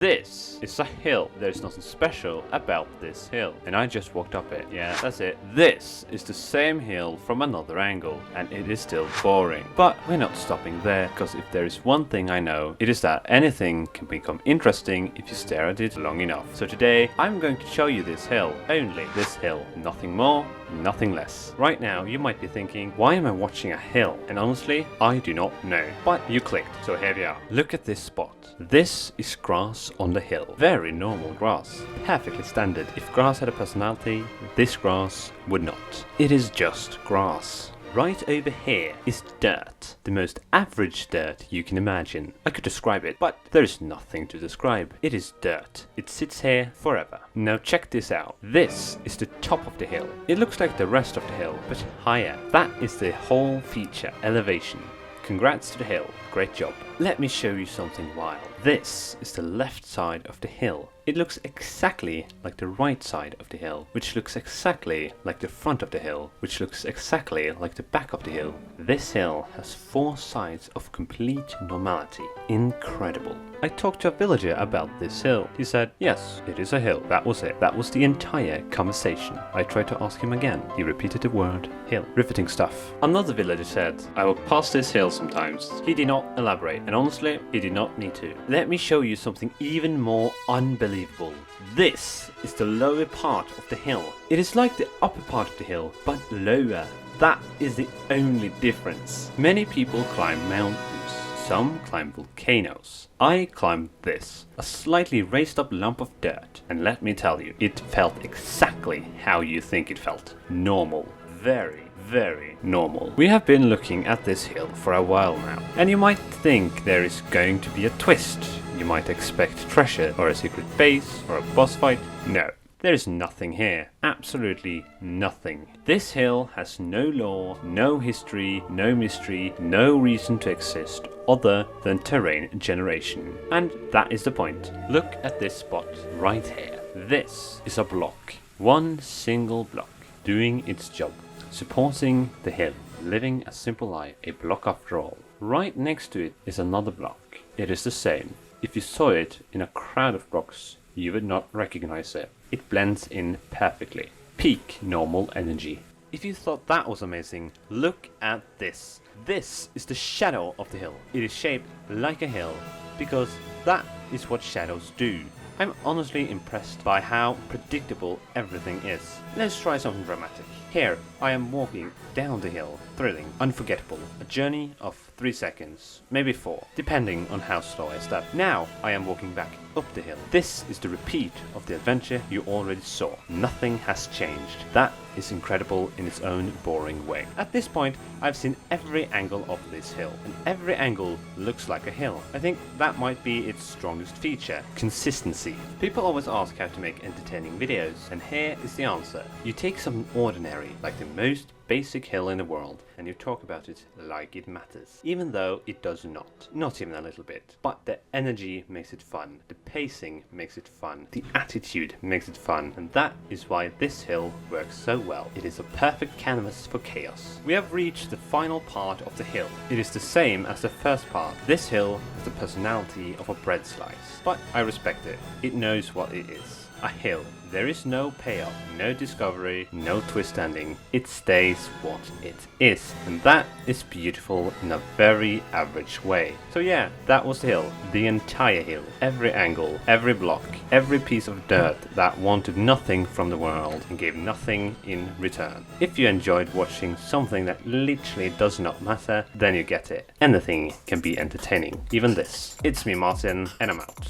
This is a hill. There's nothing special about this hill. And I just walked up it. Yeah, that's it. This is the same hill from another angle. And it is still boring. But we're not stopping there. Because if there is one thing I know, it is that anything can become interesting if you stare at it long enough. So today, I'm going to show you this hill. Only this hill. Nothing more, nothing less. Right now, you might be thinking, why am I watching a hill? And honestly, I do not know. But you clicked, so here we are. Look at this spot. This is grass on the hill. Very normal grass. Perfectly standard. If grass had a personality, this grass would not. It is just grass. Right over here is dirt. The most average dirt you can imagine. I could describe it, but there is nothing to describe. It is dirt. It sits here forever. Now check this out. This is the top of the hill. It looks like the rest of the hill, but higher. That is the whole feature, elevation. Congrats to the hill. Great job. Let me show you something wild. This is the left side of the hill. It looks exactly like the right side of the hill, which looks exactly like the front of the hill, which looks exactly like the back of the hill. This hill has 4 sides of complete normality. Incredible. I talked to a villager about this hill. He said, yes, it is a hill. That was it. That was the entire conversation. I tried to ask him again. He repeated the word hill. Riveting stuff. Another villager said, I walk past this hill sometimes. He did not elaborate, and honestly, he did not need to. Let me show you something even more unbelievable. This is the lower part of the hill. It is like the upper part of the hill, but lower. That is the only difference. Many people climb mountains. Some climb volcanoes. I climbed this, a slightly raised up lump of dirt, and let me tell you, it felt exactly how you think it felt. Normal. Very normal. We have been looking at this hill for a while now, and you might think there is going to be a twist. You might expect treasure, or a secret base, or a boss fight. No. There is nothing here. Absolutely nothing. This hill has no lore, no history, no mystery, no reason to exist other than terrain generation. And that is the point. Look at this spot right here. This is a block. One single block. Doing its job. Supporting the hill. Living a simple life. A block after all. Right next to it is another block. It is the same. If you saw it in a crowd of blocks, you would not recognize it. It blends in perfectly. Peak normal energy. If you thought that was amazing, look at this. This is the shadow of the hill. It is shaped like a hill because that is what shadows do. I'm honestly impressed by how predictable everything is. Let's try something dramatic. Here, I am walking down the hill. Thrilling, unforgettable. A journey of 3 seconds, maybe 4, depending on how slow I step. Now, I am walking back up the hill. This is the repeat of the adventure you already saw. Nothing has changed. That is incredible in its own boring way. At this point, I've seen every angle of this hill, and every angle looks like a hill. I think that might be its strongest feature. Consistency. People always ask how to make entertaining videos, and here is the answer. You take something ordinary, like the most basic hill in the world, and you talk about it like it matters. Even though it does not. Not even a little bit. But the energy makes it fun. The pacing makes it fun. The attitude makes it fun. And that is why this hill works so well. It is a perfect canvas for chaos. We have reached the final part of the hill. It is the same as the first part. This hill has the personality of a bread slice. But I respect it. It knows what it is. A hill. There is no payoff, no discovery, no twist ending. It stays what it is. And that is beautiful in a very average way. So yeah, that was the hill. The entire hill. Every angle, every block, every piece of dirt that wanted nothing from the world and gave nothing in return. If you enjoyed watching something that literally does not matter, then you get it. Anything can be entertaining. Even this. It's me, Martin, and I'm out.